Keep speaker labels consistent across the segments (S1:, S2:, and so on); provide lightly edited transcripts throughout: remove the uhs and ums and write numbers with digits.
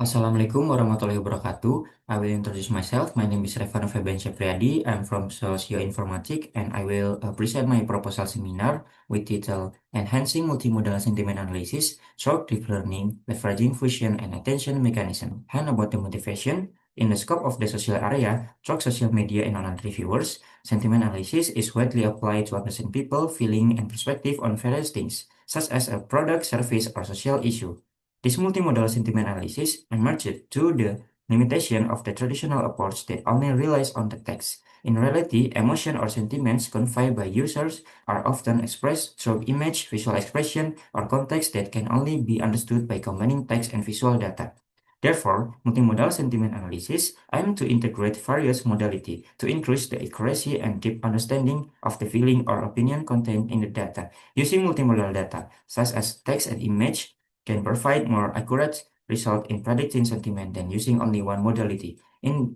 S1: Assalamualaikum warahmatullahi wabarakatuh. I will introduce myself. My name is Revan Febian Syafriadi. I'm from Socio-Informatics and I will present my proposal seminar with title Enhancing Multimodal Sentiment Analysis Through Deep Learning, Leveraging Fusion and Attention Mechanism. And about the motivation, in the scope of the social area, through social media and online reviewers, sentiment analysis is widely applied to understand people, feeling, and perspective on various things, such as a product, service, or social issue. This multimodal sentiment analysis emerged through the limitation of the traditional approach that only relies on the text. In reality, emotion or sentiments conveyed by users are often expressed through image, visual expression, or context that can only be understood by combining text and visual data. Therefore, multimodal sentiment analysis aims to integrate various modalities to increase the accuracy and deep understanding of the feeling or opinion contained in the data. Using multimodal data, such as text and image, can provide more accurate result in predicting sentiment than using only one modality. In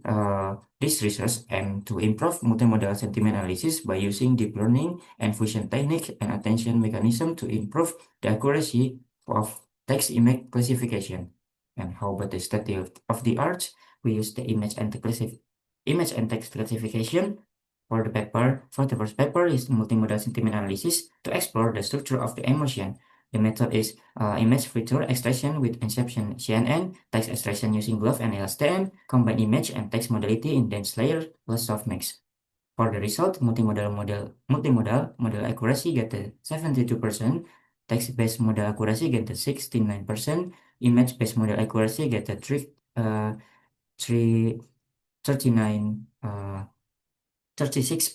S1: this research aim to improve multimodal sentiment analysis by using deep learning and fusion technique and attention mechanism to improve the accuracy of text image classification. And how about the state of the art? We use the image and text classification for the paper. For the first paper is multimodal sentiment analysis to explore the structure of the emotion. The method is image feature extraction with Inception CNN, text extraction using GloVe and LSTM, combine image and text modality in dense layer plus softmax. For the result, multimodal model accuracy get the 72%, text-based model accuracy get the 69%, image-based model accuracy get the 39 36%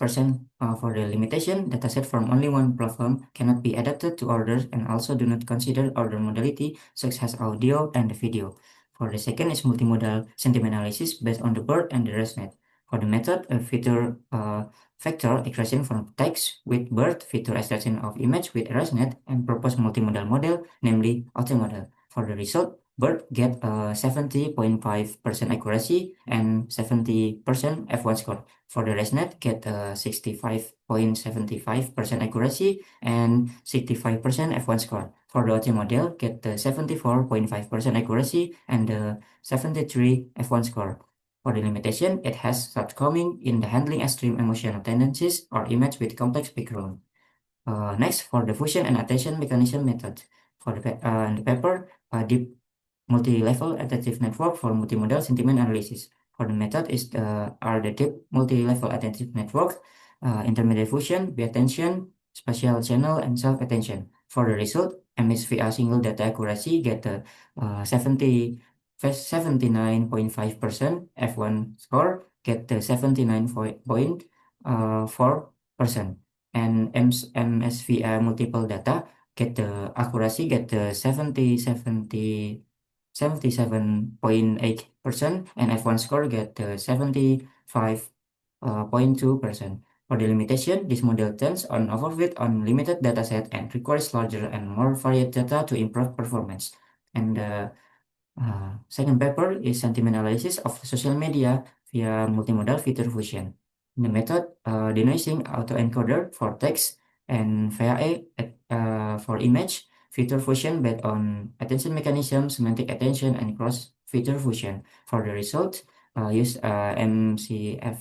S1: for the limitation. Dataset from only one platform cannot be adapted to others and also do not consider other modality such as audio and video. For the second is multimodal sentiment analysis based on the BERT and the ResNet. For the method, a vector extraction from text with BERT, vector extraction of image with ResNet, and propose multimodal model, namely multimodal. For the result, BERT get 70.5% accuracy and 70% F1 score. For the ResNet, get 65.75% accuracy and 65% F1 score. For the OT model, get the 74.5% accuracy and 73 F1 score. For the limitation, it has shortcoming in the handling extreme emotional tendencies or image with complex background. Next, for the fusion and attention mechanism method. For in the paper, deep multi-level attentive network for multimodal sentiment analysis. For the method is the deep multi-level attentive network, intermediate fusion, attention, spatial channel, and self-attention. For the result, MSVA single data accuracy get the 79.5% F1 score, get the 79.4%, and MSVA multiple data get the accuracy get the 77.8% and F1 score get 75.2%. For the limitation, this model tends on overfit on limited dataset and requires larger and more varied data to improve performance. And the second paper is sentiment analysis of social media via multimodal feature fusion. The method, denoising autoencoder for text and VAE for image, feature fusion based on attention mechanism, semantic attention, and cross-feature fusion. For the result, use MCF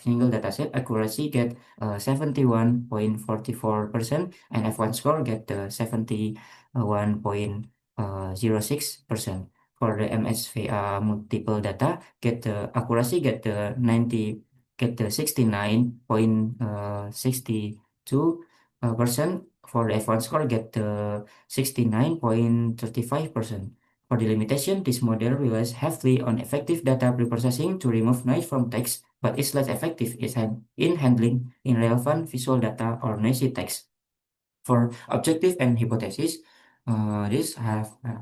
S1: single dataset accuracy get 71.44% and F1 score get 71.06%. For the MSVA multiple data, get the accuracy get the 69.62%. For the F1 score, get the 69.35%. For the limitation, this model relies heavily on effective data preprocessing to remove noise from text, but is less effective in handling irrelevant visual data or noisy text. For objective and hypothesis, I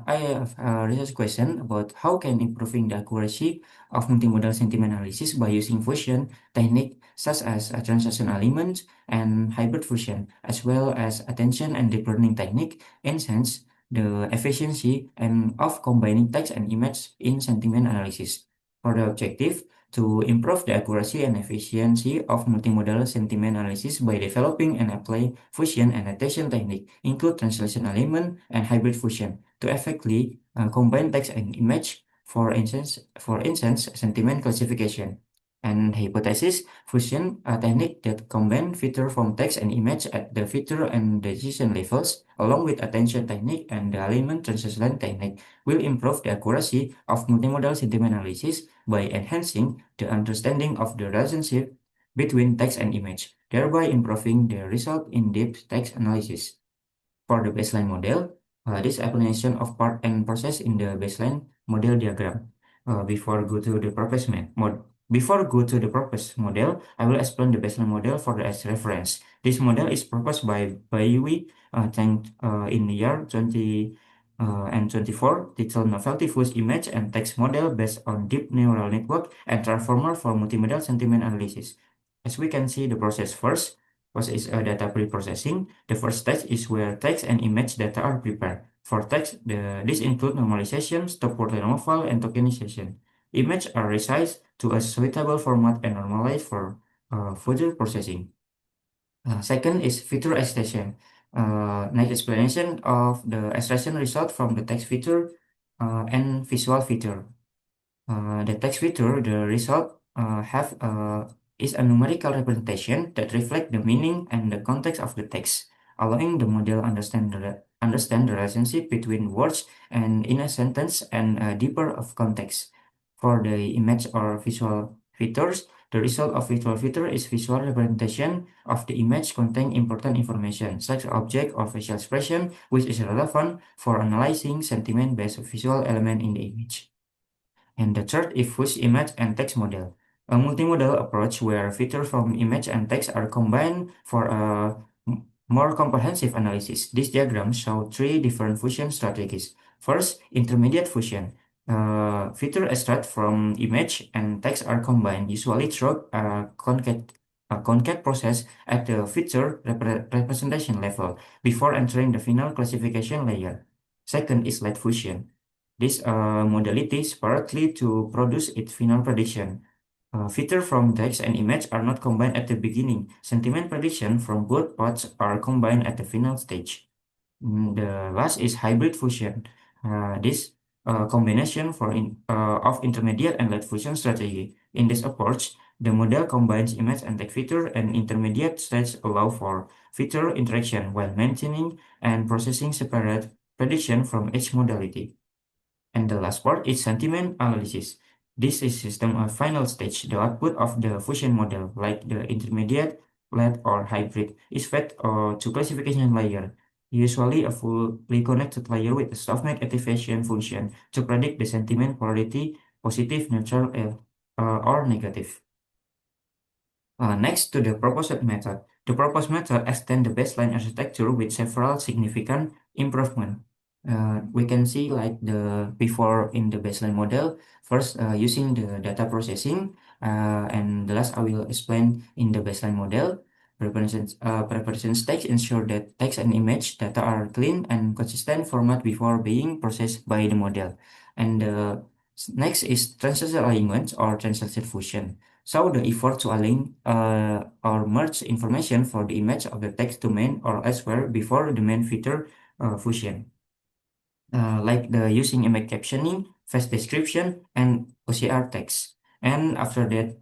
S1: have a research question about how can improving the accuracy of multimodal sentiment analysis by using fusion technique such as a translation element and hybrid fusion, as well as attention and deep learning technique, enhance the efficiency and of combining text and image in sentiment analysis. For the objective, to improve the accuracy and efficiency of multimodal sentiment analysis by developing and apply fusion and attention technique, include translation element and hybrid fusion to effectively combine text and image For instance, sentiment classification. And hypothesis fusion, a technique that combine feature from text and image at the feature and decision levels, along with attention technique and the alignment translation technique, will improve the accuracy of multimodal sentiment analysis by enhancing the understanding of the relationship between text and image, thereby improving the result in depth text analysis. For the baseline model, this explanation of part and process in the baseline model diagram. Before go to the purpose before go to the purpose model, I will explain the baseline model for the as reference. This model is proposed by Baiyue Cheng in the year 20 and 24, titled Novelty Fuzz Image and Text Model based on Deep Neural Network and Transformer for Multimodal Sentiment Analysis. As we can see, the process first is data pre-processing. The first stage is where text and image data are prepared. For text, this includes normalization, stop word removal, and tokenization. Images are resized to a suitable format and normalized for further processing. Second is feature extraction. Next explanation of the extraction result from the text feature and visual feature. The text feature, the result is a numerical representation that reflect the meaning and the context of the text, allowing the model understand the relationship between words and in a sentence and deeper of context. For the image or visual features, the result of visual feature is visual representation of the image containing important information, such as object or facial expression, which is relevant for analyzing sentiment-based visual element in the image. And the third is fused image and text model, a multimodal approach where features from image and text are combined for a more comprehensive analysis. This diagram shows three different fusion strategies. First, intermediate fusion. Feature extract from image and text are combined, usually through a concat process at the feature representation level before entering the final classification layer. Second is light fusion. This modality is partly to produce its final prediction. Feature from text and image are not combined at the beginning. Sentiment prediction from both parts are combined at the final stage. The last is hybrid fusion. This combination of intermediate and late fusion strategy. In this approach, the model combines image and text feature, and intermediate stage allow for feature interaction while maintaining and processing separate prediction from each modality. And the last part is sentiment analysis. This is system of final stage. The output of the fusion model, like the intermediate, late, or hybrid, is fed to classification layer, usually a fully connected layer with a softmax activation function to predict the sentiment polarity, positive, neutral, or negative. Next to the proposed method. The proposed method extends the baseline architecture with several significant improvements. We can see like the before in the baseline model, first using the data processing, and the last I will explain in the baseline model. Preparation stage ensure that text and image data are clean and consistent format before being processed by the model. And next is translation alignment or translation fusion. So the effort to align or merge information for the image of the text domain or elsewhere before the main feature fusion, like the using image captioning, face description, and OCR text. And after that,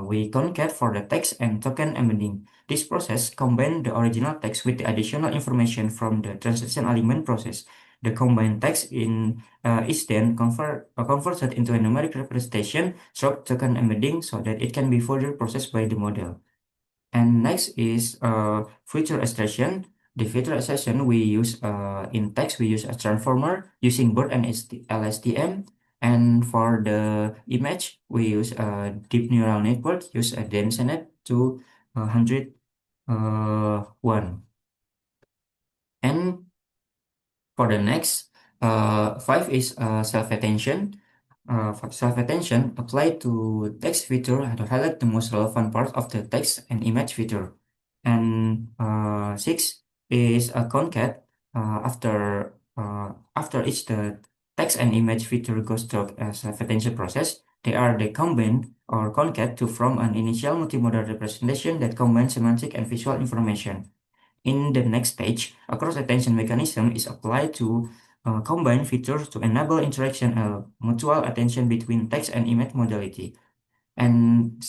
S1: we concat for the text and token embedding. This process combine the original text with the additional information from the translation alignment process. The combined text is then converted into a numeric representation through token embedding so that it can be further processed by the model. And next is feature extraction. The feature extraction we use in text, we use a transformer using BERT and LSTM. And for the image, we use a deep neural network, use a DenseNet to 101. And for the next, five is self-attention. Self-attention applied to text feature to highlight the most relevant part of the text and image feature. And six is a concat. After each the text and image feature goes through a self-attention process, they are combined or concat to form an initial multimodal representation that combines semantic and visual information. In the next stage, a cross-attention mechanism is applied to combine features to enable interaction and mutual attention between text and image modality. And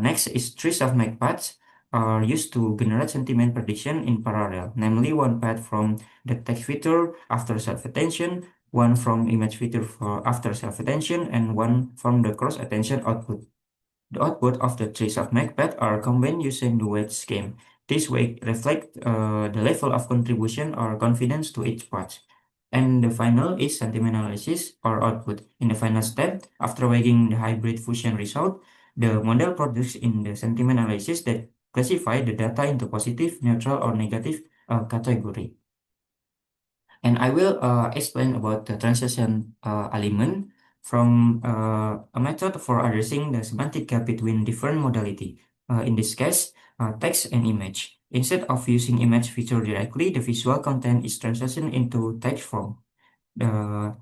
S1: next is trees of make paths are used to generate sentiment prediction in parallel, namely one path from the text feature after self-attention, one from image feature for after self-attention, and one from the cross-attention output. The output of the trees of MacPath are combined using the weight scheme. This weight reflect the level of contribution or confidence to each part. And the final is sentiment analysis or output. In the final step, after weighing the hybrid fusion result, the model produces in the sentiment analysis that classify the data into positive, neutral, or negative category. And I will explain about the translation element from a method for addressing the semantic gap between different modality. In this case, text and image. Instead of using image feature directly, the visual content is translated into text form. The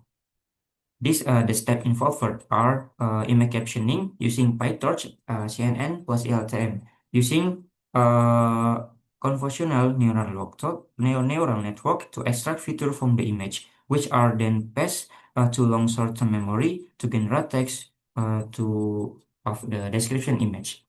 S1: the step involved are image captioning using PyTorch, CNN plus LTM, using uh, convolutional neural network to extract feature from the image, which are then passed to long short-term memory to generate text of the description image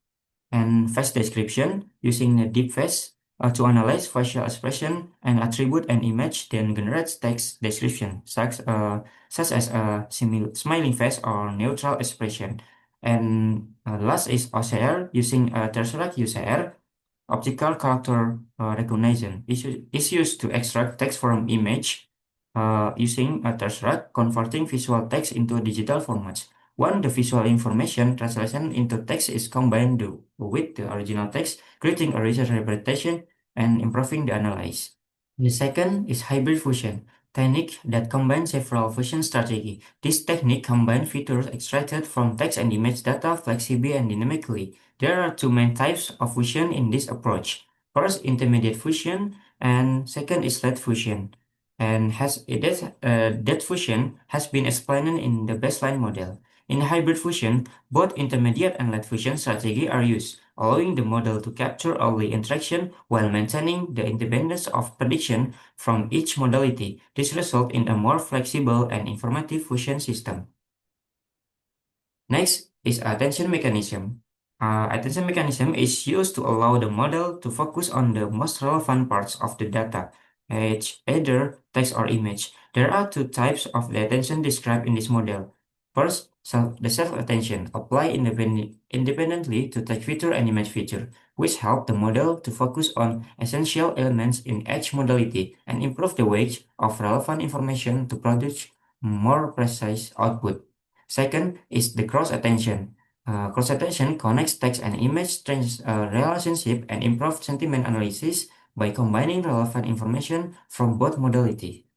S1: and face description using the deep face to analyze facial expression and attribute an image, then generates text description, such as a smiling face or neutral expression. And last is OCR using Tesseract UCR. Optical character recognition is used to extract text from image using a Tesseract, converting visual text into digital formats. When the visual information translation into text is combined with the original text, creating a richer representation and improving the analysis. The second is hybrid fusion, technique that combines several fusion strategy. This technique combines features extracted from text and image data flexibly and dynamically. There are two main types of fusion in this approach. First, intermediate fusion, and second is late fusion. And that fusion has been explained in the baseline model. In hybrid fusion, both intermediate and late fusion strategy are used, allowing the model to capture early interaction while maintaining the independence of prediction from each modality. This results in a more flexible and informative fusion system. Next is attention mechanism. Attention mechanism is used to allow the model to focus on the most relevant parts of the data, either text or image. There are two types of the attention described in this model. First, the self-attention apply independently to text feature and image feature, which help the model to focus on essential elements in each modality and improve the weight of relevant information to produce more precise output. Second is the cross attention. Cross attention connects text and image relationship and improves sentiment analysis by combining relevant information from both modality.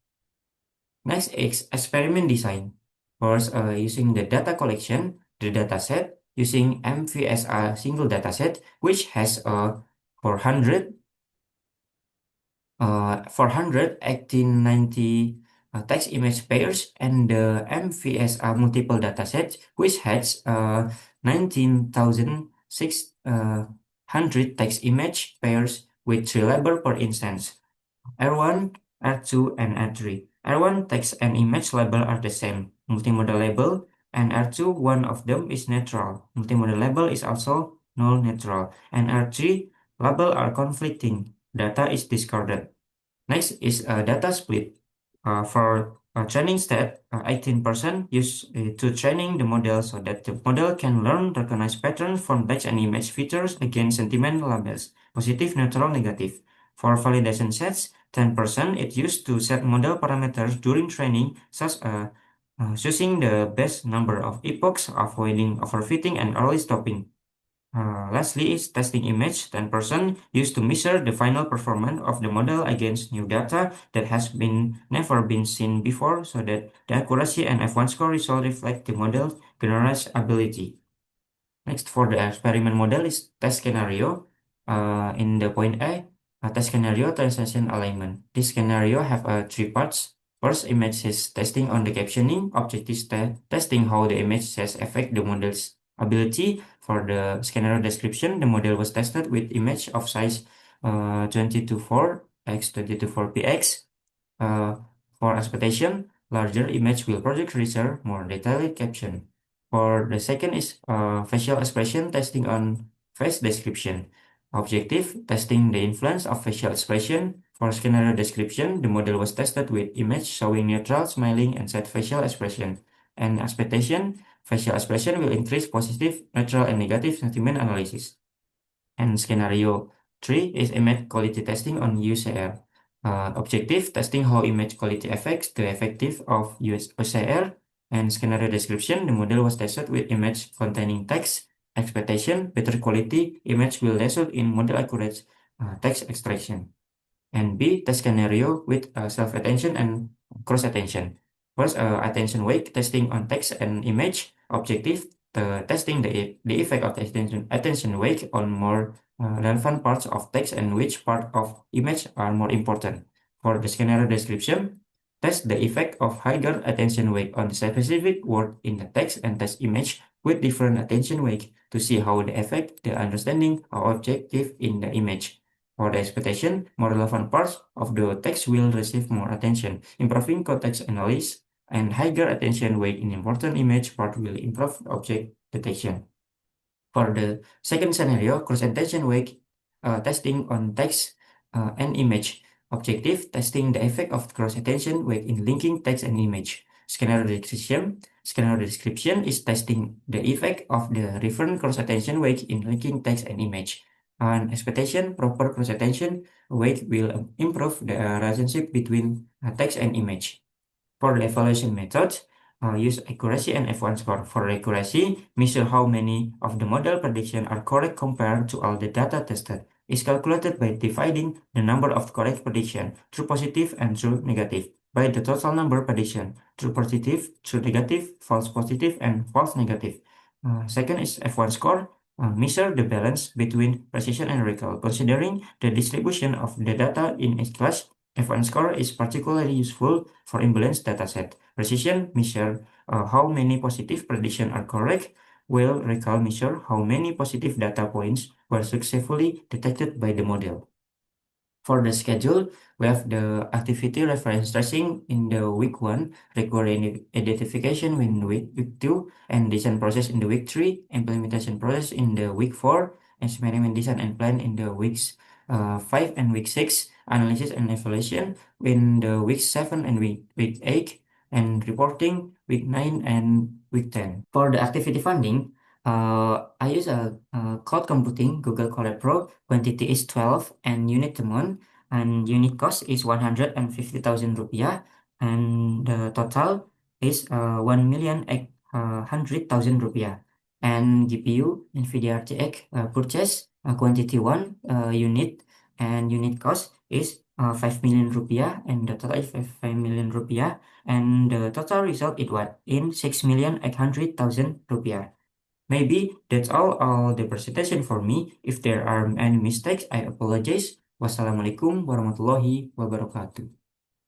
S1: Next is experiment design. First, using the data collection, the dataset using MVSA single dataset, which has 400 400 1890 text image pairs and the MVSA multiple dataset, which has 19,600 text image pairs with 3 label per instance. R1, R2, and R3. R1 text and image label are the same, multimodal label, and R2, one of them is neutral. Multimodal label is also null neutral, and R3 label are conflicting. Data is discarded. Next is data split. For training state, 18% used to training the model so that the model can learn, recognize patterns from text and image features against sentiment labels, positive, neutral, negative. For validation sets, 10% it used to set model parameters during training, such as choosing the best number of epochs, avoiding overfitting and early stopping. Lastly is testing image. 10% used to measure the final performance of the model against new data that has never been seen before so that the accuracy and F1 score result reflect the model's generalized ability. Next, for the experiment model is test scenario. In the point A, test scenario translation alignment. This scenario have three parts. First, image is testing on the captioning. Objective testing how the image says affect the model's ability. For the scenario description, the model was tested with image of size 20 to 4 x 20 to 4 px. For expectation, larger image will project richer, more detailed caption. For the second is facial expression testing on face description. Objective, testing the influence of facial expression. For scenario description, the model was tested with image showing neutral, smiling, and sad facial expression. And expectation, facial expression will increase positive, neutral, and negative sentiment analysis. And scenario 3 is image quality testing on UCR. Objective, testing how image quality affects the effective of UCR. And scenario description, the model was tested with image containing text. Expectation, better quality image will result in model accurate text extraction. And B, test scenario with self-attention and cross-attention. First, attention wake testing on text and image. Objective, testing the effect of the attention wake on more relevant parts of text and which part of image are more important. For the scenario description, test the effect of higher attention wake on the specific word in the text and text image with different attention wake to see how they affect the understanding of objective in the image. For the expectation, more relevant parts of the text will receive more attention, improving context analysis, and higher attention weight in important image part will improve object detection. For the second scenario, cross-attention weight testing on text and image. Objective, testing the effect of cross-attention weight in linking text and image. Scenario description. Scenario description is testing the effect of the different cross-attention weight in linking text and image. And expectation, proper cross-attention weight will improve the relationship between text and image. For the evaluation method, use accuracy and F1 score. For accuracy, measure how many of the model prediction are correct compared to all the data tested. Is calculated by dividing the number of correct prediction, true positive and true negative, by the total number prediction, true positive, true negative, false positive, and false negative. Second is F1 score. Measure the balance between precision and recall, considering the distribution of the data in each class. F1 score is particularly useful for imbalanced dataset. Precision measure how many positive prediction are correct, while recall measure how many positive data points were successfully detected by the model. For the schedule, we have the activity reference tracing in the week 1, require identification in week 2, and design process in the week 3, implementation process in the week 4, experiment design and plan in the weeks 5 and week 6, analysis and evaluation in the week 7 and week 8, and reporting week 9 and week 10. For the activity funding, I use a cloud computing Google Colab Pro. Quantity is 12 and unit demand and unit cost is 150,000 rupiah and the total is 1,800,000 rupiah. And GPU NVIDIA RTX purchase quantity 1 unit and unit cost is 5 million rupiah and the total is 5 million rupiah and the total result is what in 6,800,000 rupiah. Maybe that's all the presentation for me. If there are any mistakes, I apologize. Wassalamualaikum warahmatullahi wabarakatuh.